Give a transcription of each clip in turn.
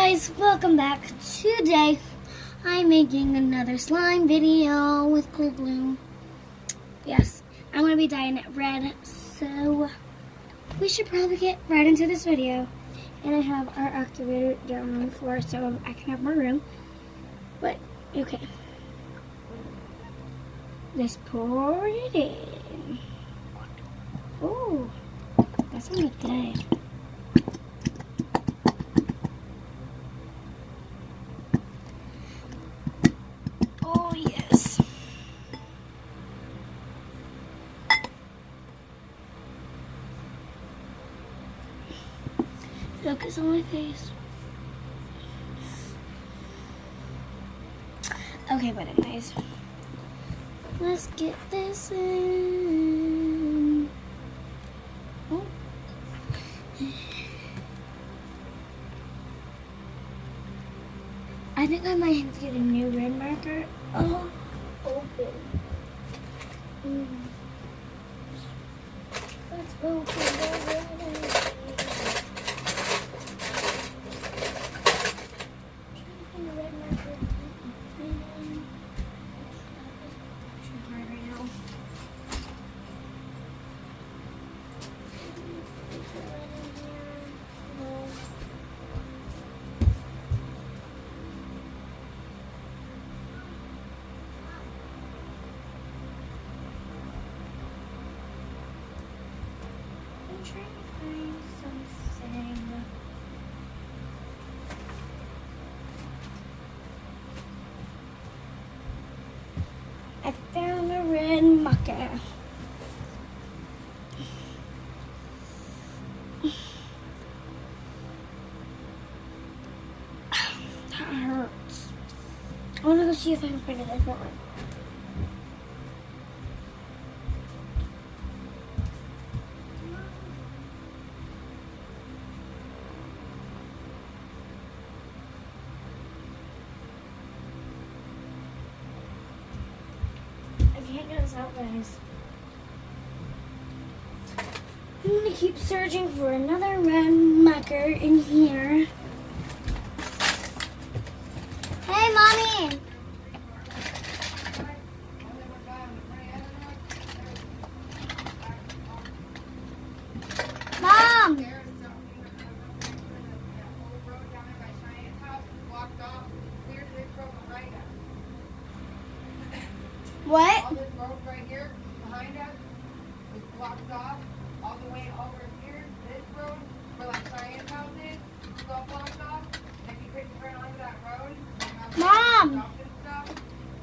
guys, welcome back. Today I'm making another slime video with clear glue. Yes, I'm going to be dyeing it red, so we should probably get right into this video. And I have our activator down on the floor so I can have more room. But, okay. Let's pour it in. Oh, that sounded good. Oh, yes. Focus on my face. Okay, but anyways, let's get this in. Oh. I think I might have to get a new red marker. Oh, open. Let's open the red. I'm trying to find something. I found a red marker. That hurts. I want to go see if I can find a different one. I can't get this out, guys. I'm gonna keep searching for another red marker in here. Hey, Mommy! Mom! What? All this road right here behind us was blocked off all the way over here. This road where like Cheyenne's house is, it's all blocked off. And if you couldn't turn onto that road, Mom! and stuff.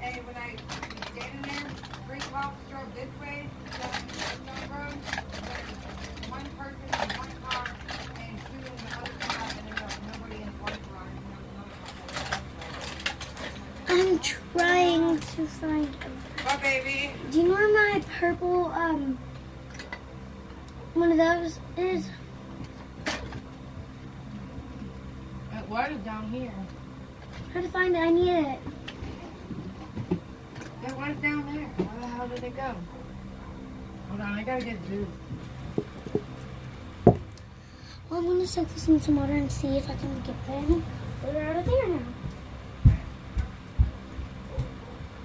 And when I was standing there, 3 cops drove this way down the Stone Road. There's 1 person in 1 car and 2 in the other car, and then there was nobody in 1 car. And there was another car. I'm trying to find a... What, baby? Do you know where my purple, one of those is? That water's down here. How to find it? I need it. That water's down there. Where the hell did it go? Hold on, I gotta get Zeus. Well, I'm gonna soak this in some water and see if I can get them. They're out of there now.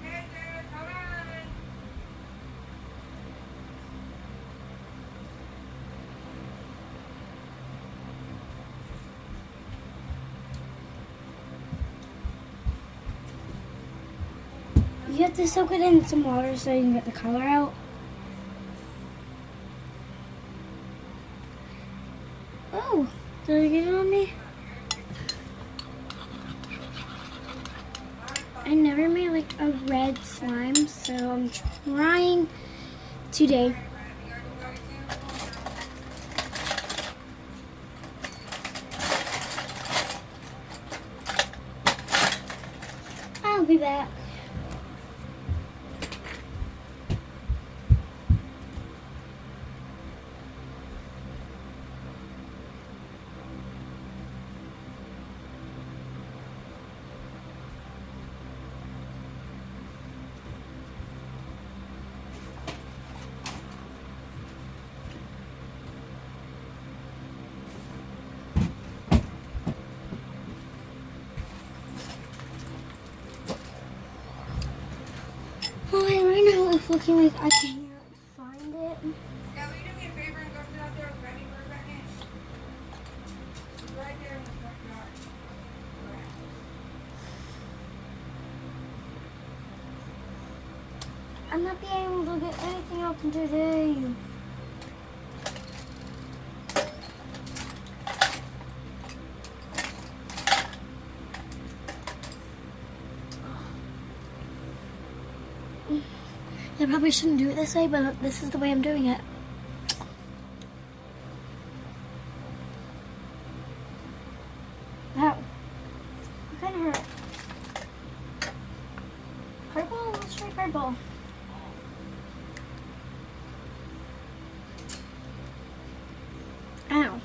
Hey, Zeus, hold on. You have to soak it in some water so you can get the color out. Oh, did I get it on me? I never made like a red slime, so I'm trying today. I'll be back. looking like I can't find it. Scott, will you do me a favor and go sit out there with Remy for a second? She's right there in the front yard. I'm not being able to get anything open today. I probably shouldn't do it this way, but this is the way I'm doing it. Ow. It kind of hurt. Purple? Let's try purple. Ow.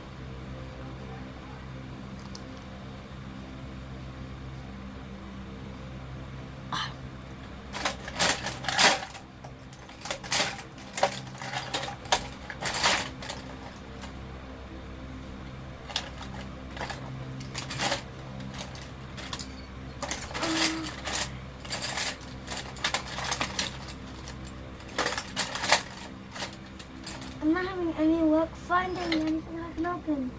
I'm not having any luck finding anything I can open.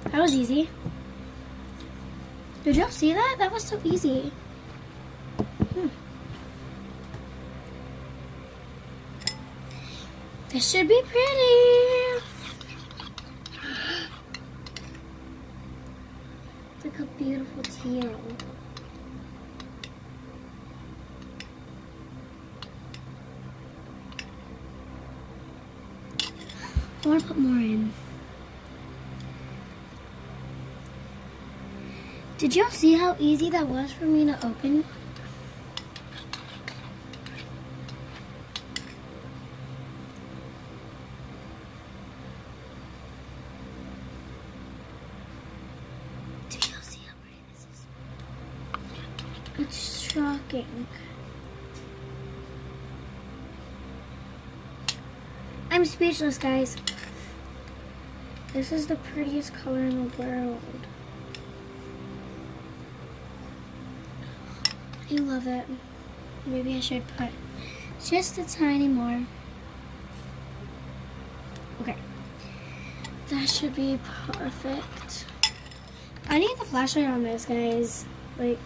That was easy. Did y'all see that? That was so easy. This should be pretty. It's like a beautiful teal. I want to put more in. Did y'all see how easy that was for me to open? Do y'all see how pretty this is? It's shocking. I'm speechless, guys. This is the prettiest color in the world. I love it. Maybe I should put just a tiny more. Okay. That should be perfect. I need the flashlight on this, guys. Like,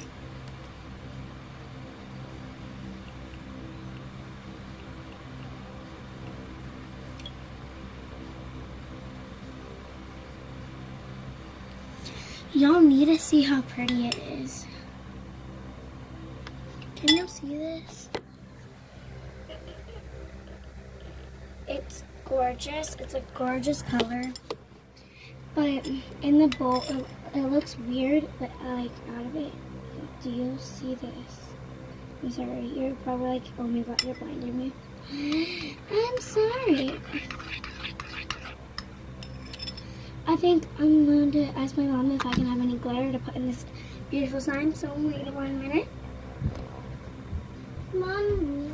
y'all need to see how pretty it is. Can you see this? It's gorgeous. It's a gorgeous color. But in the bowl, it looks weird, but I like out of it. Do you see this? I'm sorry. You're probably like, oh my god, you're blinding me. I'm sorry. I think I'm going to ask my mom if I can have any glitter to put in this beautiful sign. So wait 1 minute. Mommy.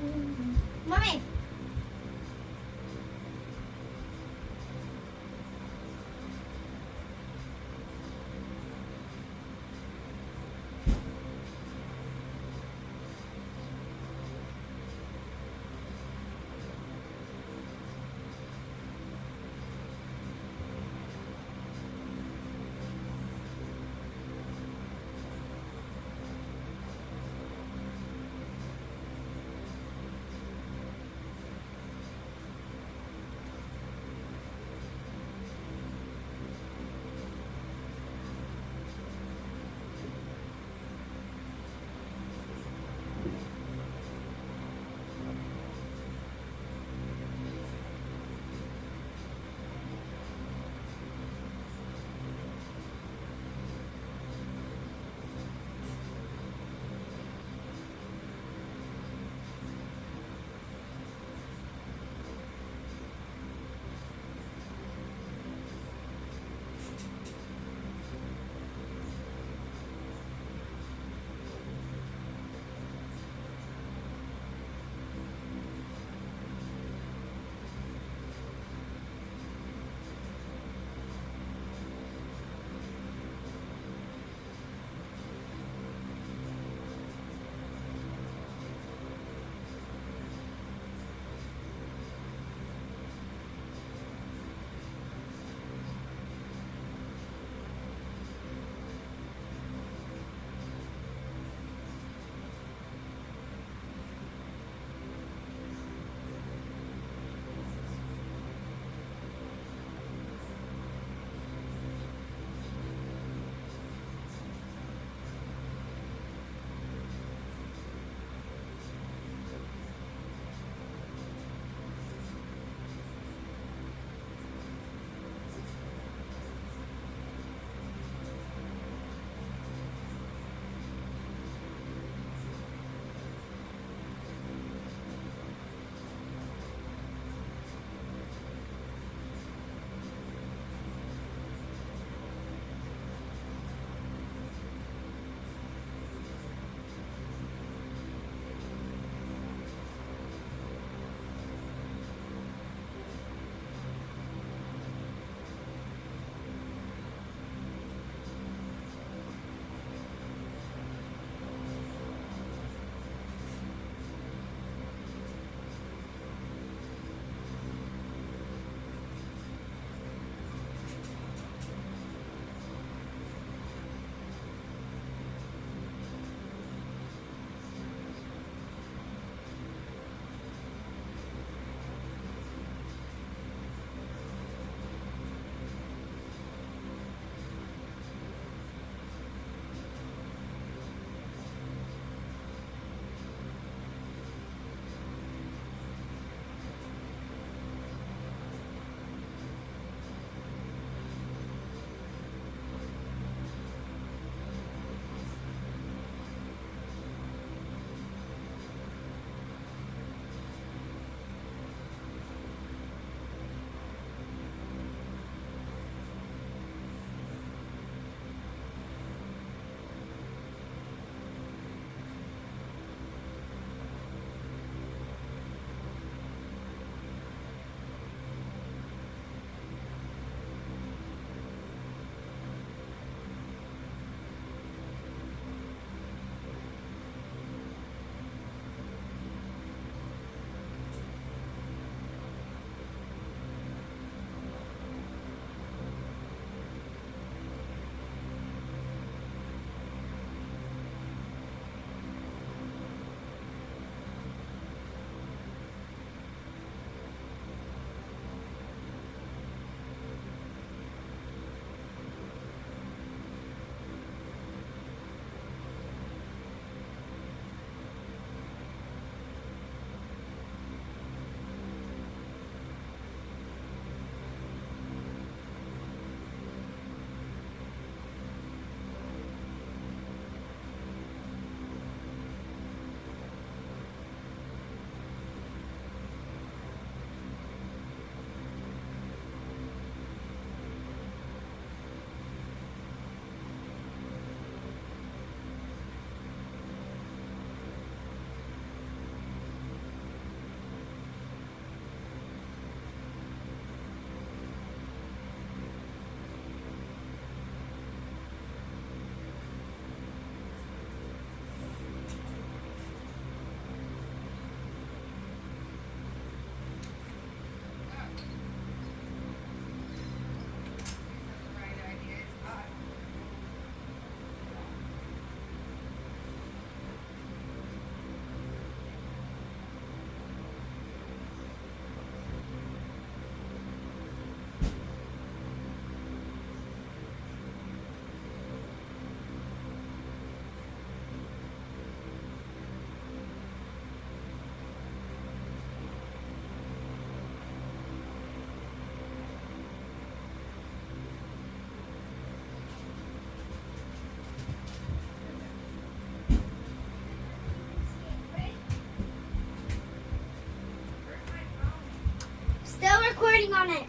working on it.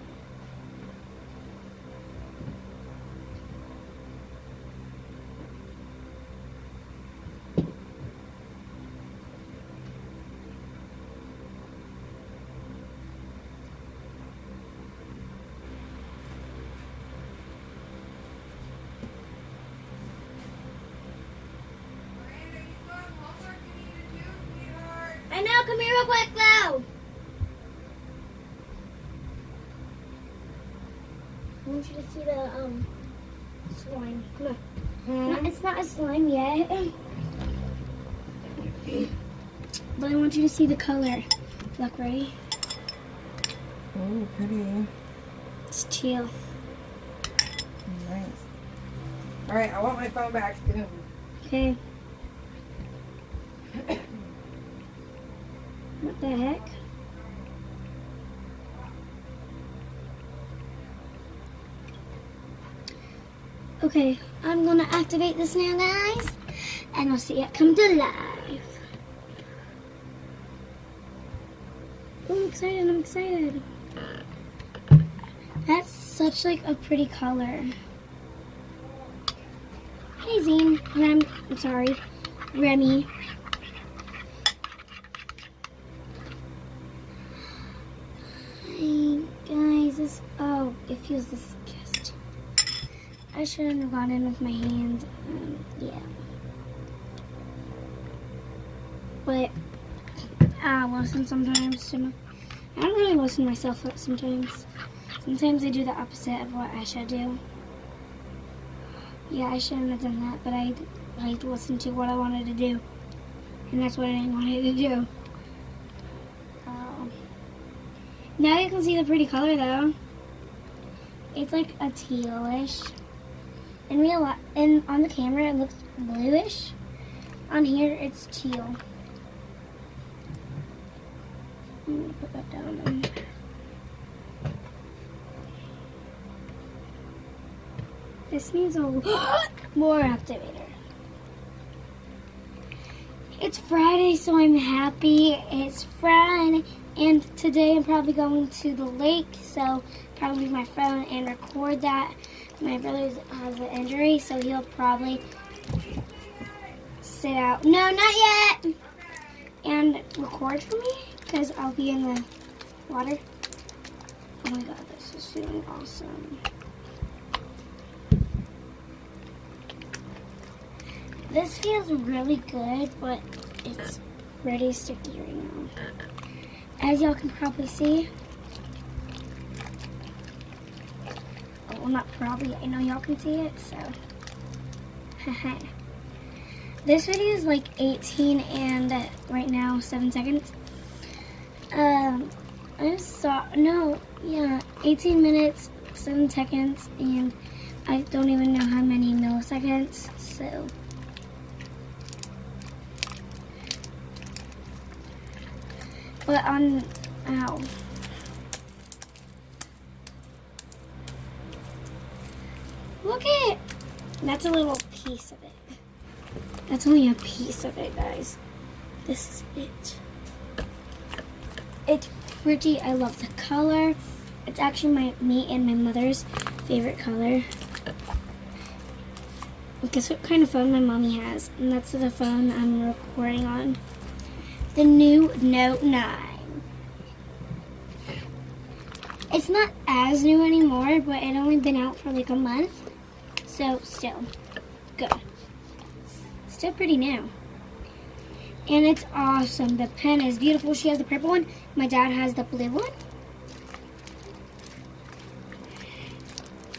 Miranda, you still have homework you need to do, sweetheart? I know, come here real quick, though. I want you to see the slime. Come on. No, it's not a slime yet. But I want you to see the color. Look, ready? Oh, pretty. It's teal. Nice. All right, I want my phone back soon. Okay. What the heck? Okay, I'm gonna activate this now, guys, and I'll see it come to life. Oh, I'm excited, I'm excited. That's such like a pretty color. Hey Zine, I'm sorry, Remy. Hey guys, oh, it feels disgusting. I shouldn't have gone in with my hand. Yeah. But I listen sometimes to my, I don't really listen to myself sometimes. Sometimes I do the opposite of what I should do. Yeah, I shouldn't have done that, but I listened to what I wanted to do. And that's what I wanted to do. Now you can see the pretty color though. It's like a tealish. And on the camera it looks bluish. On here it's teal. I'm gonna put that down. This needs a more activator. It's Friday, so I'm happy. It's Friday, and today I'm probably going to the lake, so probably use my phone and record that. My brother has an injury, so he'll probably sit out. No, not yet. And record for me, because I'll be in the water. Oh my god, this is feeling awesome. This feels really good, but it's pretty sticky right now. As y'all can probably see. Oh, well, not probably. I know y'all can see it, so. This video is like 18 and right now 7 seconds. 18 minutes, 7 seconds, and I don't even know how many milliseconds, so. But ow. Look at, that's a little piece of it. That's only a piece of it, guys. This is it. It's pretty, I love the color. It's actually me and my mother's favorite color. Guess what kind of phone my mommy has? And that's the phone I'm recording on. The new Note 9. It's not as new anymore, but it only been out for like a month. So still good. Still pretty new. And it's awesome. The pen is beautiful. She has the purple one. My dad has the blue one.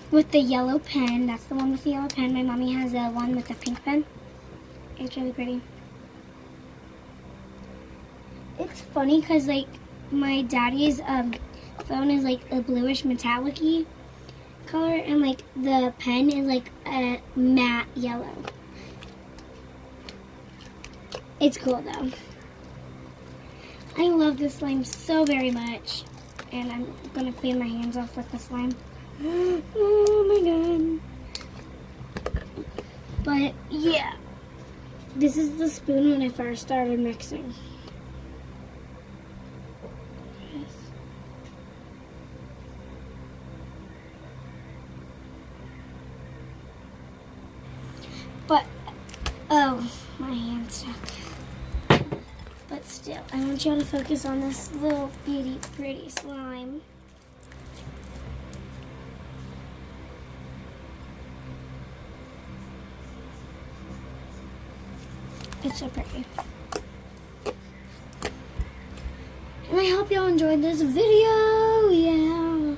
With the yellow pen. That's the one with the yellow pen. My mommy has the one with the pink pen. It's really pretty. It's funny because like my daddy's phone is like a bluish metallic-y color, and like the pen is like a matte yellow. It's cool though. I love this slime so very much, and I'm gonna clean my hands off with the slime. Oh my god. But yeah, this is the spoon when I first started mixing. But, oh, my hand's stuck. But still, I want y'all to focus on this little pretty slime. It's so pretty. And I hope y'all enjoyed this video. Yeah.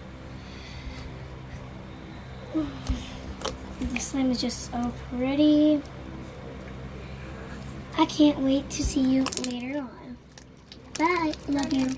The slime is just so pretty. I can't wait to see you later on. Bye. Love you.